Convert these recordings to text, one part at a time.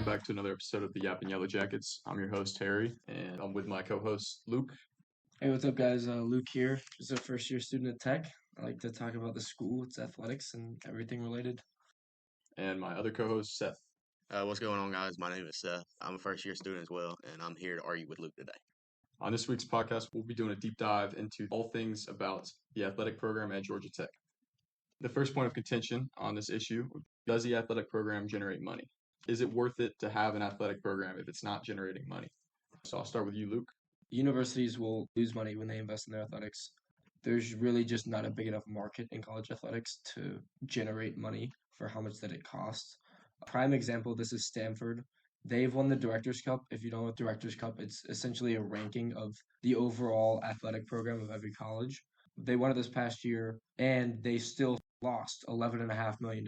welcome back to another episode of the Yappin Yellow Jackets. I'm your host, Harry, and I'm with my co-host, Luke. Hey, what's up, guys? Luke here. Just a first year student at Tech. I like to talk about the school, its athletics, and everything related. And my other co-host, Seth. What's going on, guys? My name is Seth. I'm a first year student as well, and I'm here to argue with Luke today. On this week's podcast, we'll be doing a deep dive into all things about the athletic program at Georgia Tech. The first point of contention on this issue, does the athletic program generate money? Is it worth it to have an athletic program if it's not generating money? So I'll start with you, Luke. Universities will lose money when they invest in their athletics. There's really just not a big enough market in college athletics to generate money for how much that it costs. A prime example, this is Stanford. They've won the Directors Cup. If you don't know what Directors Cup, it's essentially a ranking of the overall athletic program of every college. They won it this past year, and they still lost $11.5 million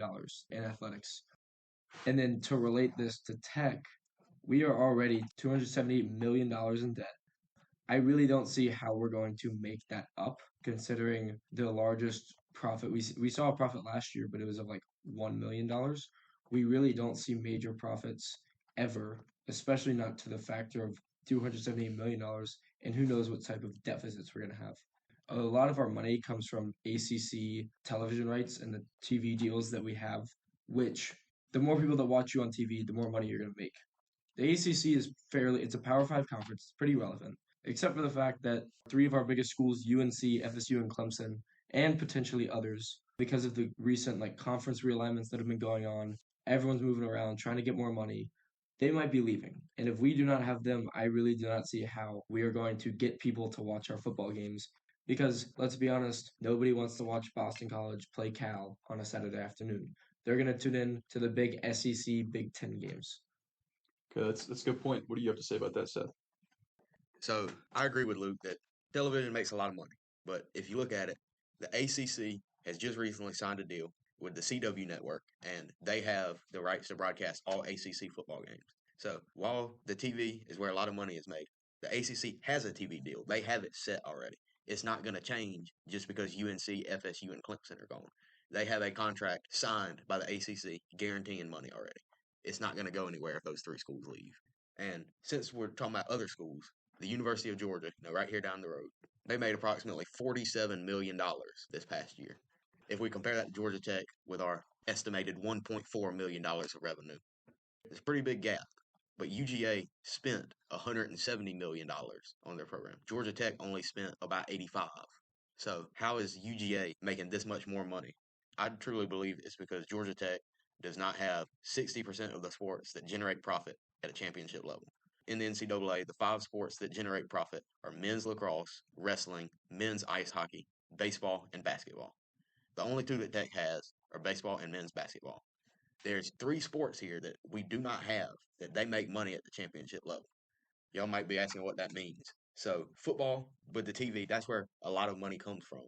in athletics. And then to relate this to Tech, we are already $278 million in debt. I really don't see how we're going to make that up, considering the largest profit. We saw a profit last year, but it was of like $1 million. We really don't see major profits ever, especially not to the factor of $278 million, and who knows what type of deficits we're going to have. A lot of our money comes from ACC television rights and the TV deals that we have, which the more people that watch you on TV, the more money you're going to make. The ACC is it's a Power 5 conference. It's pretty relevant, except for the fact that three of our biggest schools, UNC, FSU, and Clemson, and potentially others, because of the recent conference realignments that have been going on, everyone's moving around trying to get more money. They might be leaving. And if we do not have them, I really do not see how we are going to get people to watch our football games. Because let's be honest, nobody wants to watch Boston College play Cal on a Saturday afternoon. They're going to tune in to the big SEC Big Ten games. Okay, that's a good point. What do you have to say about that, Seth? So I agree with Luke that television makes a lot of money. But if you look at it, the ACC has just recently signed a deal with the CW network, and they have the rights to broadcast all ACC football games. So while the TV is where a lot of money is made, the ACC has a TV deal. They have it set already. It's not going to change just because UNC, FSU, and Clemson are gone. They have a contract signed by the ACC guaranteeing money already. It's not going to go anywhere if those three schools leave. And since we're talking about other schools, the University of Georgia, right here down the road, they made approximately $47 million this past year. If we compare that to Georgia Tech with our estimated $1.4 million of revenue, it's a pretty big gap. But UGA spent $170 million on their program. Georgia Tech only spent about 85. So how is UGA making this much more money? I truly believe it's because Georgia Tech does not have 60% of the sports that generate profit at a championship level. In the NCAA, the 5 sports that generate profit are men's lacrosse, wrestling, men's ice hockey, baseball, and basketball. The only 2 that Tech has are baseball and men's basketball. There's 3 sports here that we do not have that they make money at the championship level. Y'all might be asking what that means. So football with the TV, that's where a lot of money comes from.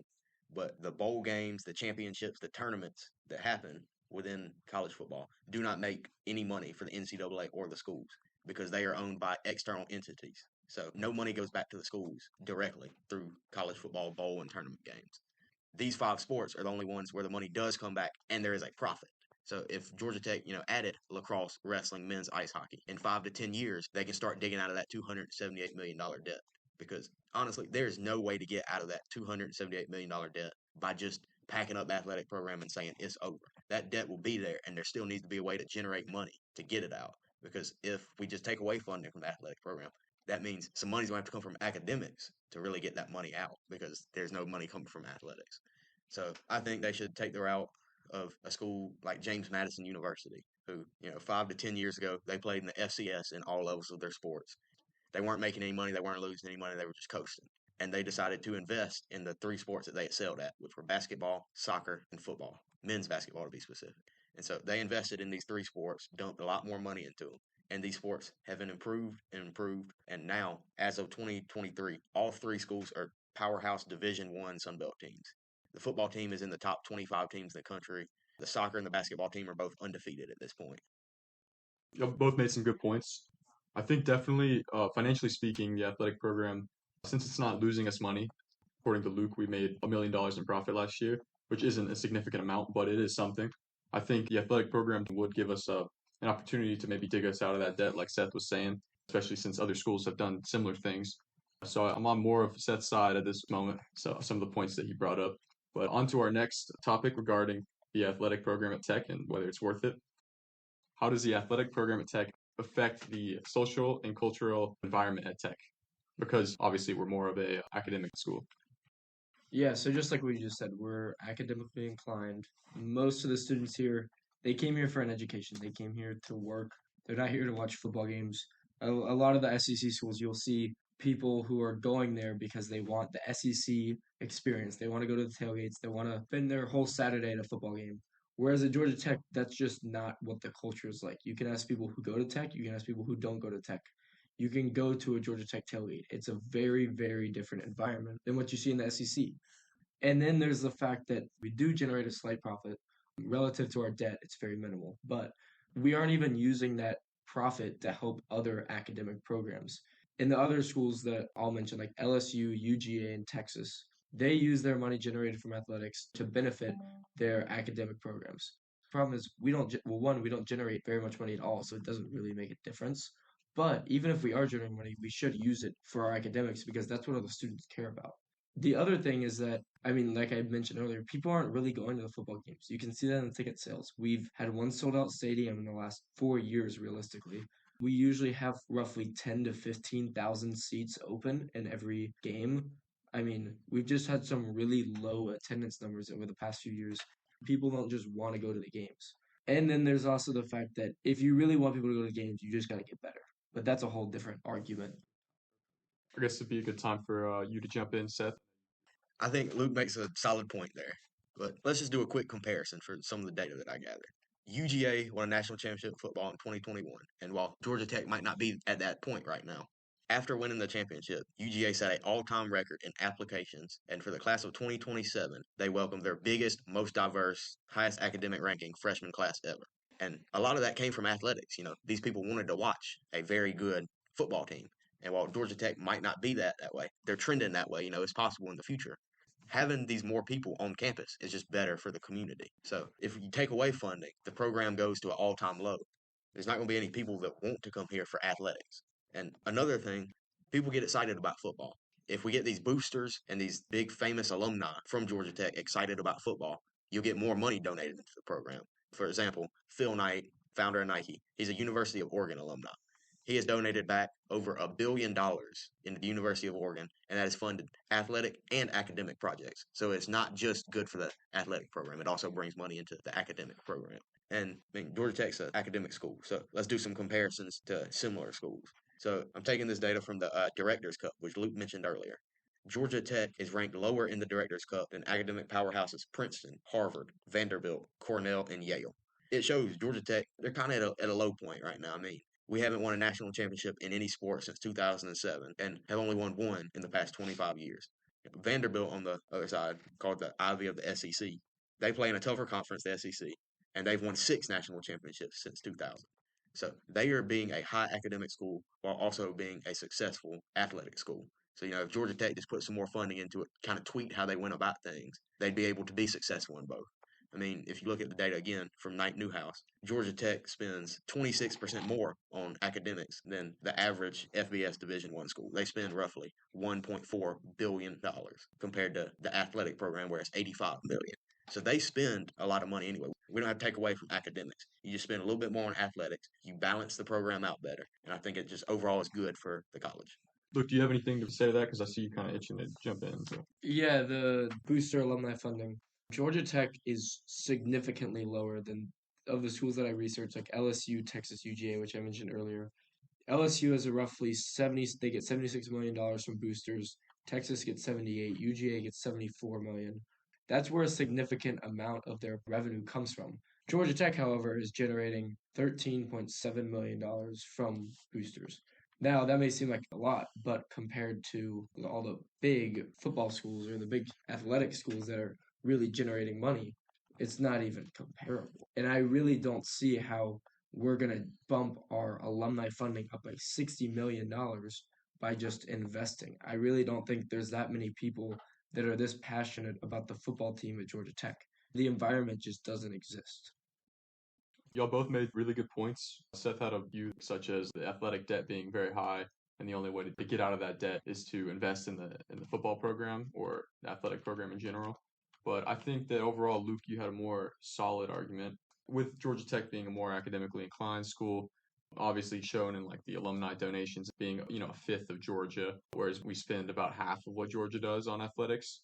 But the bowl games, the championships, the tournaments that happen within college football do not make any money for the NCAA or the schools because they are owned by external entities. So no money goes back to the schools directly through college football bowl and tournament games. These 5 sports are the only ones where the money does come back and there is a profit. So if Georgia Tech, added lacrosse, wrestling, men's ice hockey in 5 to 10 years, they can start digging out of that $278 million debt. Because honestly, there's no way to get out of that $278 million debt by just packing up the athletic program and saying it's over. That debt will be there, and there still needs to be a way to generate money to get it out. Because if we just take away funding from the athletic program, that means some money's going to have to come from academics to really get that money out because there's no money coming from athletics. So I think they should take the route of a school like James Madison University, who, 5 to 10 years ago, they played in the FCS in all levels of their sports. They weren't making any money. They weren't losing any money. They were just coasting. And they decided to invest in the 3 sports that they excelled at, which were basketball, soccer, and football. Men's basketball, to be specific. And so they invested in these 3 sports, dumped a lot more money into them. And these sports have been improved and improved. And now, as of 2023, all 3 schools are powerhouse Division I Sun Belt teams. The football team is in the top 25 teams in the country. The soccer and the basketball team are both undefeated at this point. You both made some good points. I think definitely, financially speaking, the athletic program, since it's not losing us money, according to Luke, we made $1 million in profit last year, which isn't a significant amount, but it is something. I think the athletic program would give us a an opportunity to maybe dig us out of that debt, like Seth was saying, especially since other schools have done similar things. So I'm on more of Seth's side at this moment. So some of the points that he brought up. But on to our next topic regarding the athletic program at Tech and whether it's worth it. How does the athletic program at Tech affect the social and cultural environment at Tech? Because obviously we're more of a academic school. Yeah, so just like we just said, we're academically inclined. Most of the students here, they came here for an education. They came here to work. They're not here to watch football games. A lot of the SEC schools, you'll see people who are going there because they want the SEC experience. They want to go to the tailgates. They want to spend their whole Saturday at a football game. Whereas at Georgia Tech, that's just not what the culture is like. You can ask people who go to Tech. You can ask people who don't go to Tech. You can go to a Georgia Tech tailgate. It's a very, very different environment than what you see in the SEC. And then there's the fact that we do generate a slight profit relative to our debt. It's very minimal, but we aren't even using that profit to help other academic programs. In the other schools that I'll mention, like LSU, UGA, and Texas, they use their money generated from athletics to benefit their academic programs. Problem is, well, one, we don't generate very much money at all, so it doesn't really make a difference. But even if we are generating money, we should use it for our academics because that's what all the students care about. The other thing is that, I mean, like I mentioned earlier, people aren't really going to the football games. You can see that in the ticket sales. We've had one sold out stadium in the last 4 years, realistically. We usually have roughly 10 to 15,000 seats open in every game. I mean, we've just had some really low attendance numbers over the past few years. People don't just want to go to the games. And then there's also the fact that if you really want people to go to games, you just got to get better. But that's a whole different argument. I guess it'd be a good time for you to jump in, Seth. I think Luke makes a solid point there. But let's just do a quick comparison for some of the data that I gathered. UGA won a national championship in football in 2021. And while Georgia Tech might not be at that point right now, after winning the championship, UGA set an all time record in applications. And for the class of 2027, they welcomed their biggest, most diverse, highest academic ranking freshman class ever. And a lot of that came from athletics. These people wanted to watch a very good football team. And while Georgia Tech might not be that way, they're trending that way. It's possible in the future. Having these more people on campus is just better for the community. So if you take away funding, the program goes to an all-time low. There's not going to be any people that want to come here for athletics. And another thing, people get excited about football. If we get these boosters and these big famous alumni from Georgia Tech excited about football, you'll get more money donated into the program. For example, Phil Knight, founder of Nike, he's a University of Oregon alumni. He has donated back over $1 billion into the University of Oregon, and that has funded athletic and academic projects. So it's not just good for the athletic program; it also brings money into the academic program. And I mean, Georgia Tech's an academic school, so let's do some comparisons to similar schools. So I'm taking this data from the Directors Cup, which Luke mentioned earlier. Georgia Tech is ranked lower in the Directors Cup than academic powerhouses Princeton, Harvard, Vanderbilt, Cornell, and Yale. It shows Georgia Tech, they're kind of at a low point right now. I mean, we haven't won a national championship in any sport since 2007 and have only won one in the past 25 years. Vanderbilt, on the other side, called the Ivy of the SEC, they play in a tougher conference, the SEC, and they've won 6 national championships since 2000. So they are being a high academic school while also being a successful athletic school. So, if Georgia Tech just put some more funding into it, kind of tweaked how they went about things, they'd be able to be successful in both. I mean, if you look at the data again from Knight Newhouse, Georgia Tech spends 26% more on academics than the average FBS Division One school. They spend roughly $1.4 billion compared to the athletic program where it's $85 million. So they spend a lot of money anyway. We don't have to take away from academics. You just spend a little bit more on athletics. You balance the program out better. And I think it just overall is good for the college. Luke, do you have anything to say to that? Because I see you kind of itching to jump in. So. Yeah, the booster alumni funding. Georgia Tech is significantly lower than of the schools that I researched, like LSU, Texas, UGA, which I mentioned earlier. LSU has a roughly 70, they get $76 million from boosters. Texas gets 78, UGA gets 74 million. That's where a significant amount of their revenue comes from. Georgia Tech, however, is generating $13.7 million from boosters. Now, that may seem like a lot, but compared to all the big football schools or the big athletic schools that are really generating money, it's not even comparable. And I really don't see how we're going to bump our alumni funding up by $60 million by just investing. I really don't think there's that many people that are this passionate about the football team at Georgia Tech. The environment just doesn't exist. Y'all both made really good points. Seth had a view such as the athletic debt being very high, and the only way to get out of that debt is to invest in the football program or the athletic program in general. But I think that overall, Luke, you had a more solid argument with Georgia Tech being a more academically inclined school. Obviously, shown in like the alumni donations being a fifth of Georgia, whereas we spend about half of what Georgia does on athletics.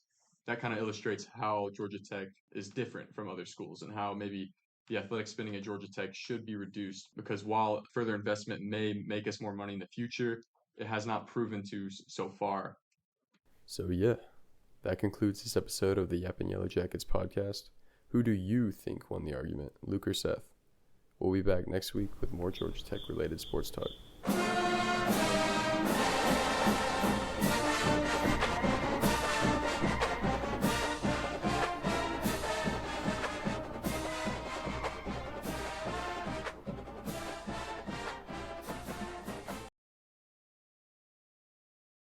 That kind of illustrates how Georgia Tech is different from other schools and how maybe the athletic spending at Georgia Tech should be reduced because while further investment may make us more money in the future, it has not proven to so far. So yeah, that concludes this episode of the Yappin Yellow Jackets podcast. Who do you think won the argument, Luke or Seth? We'll be back next week with more Georgia Tech related sports talk.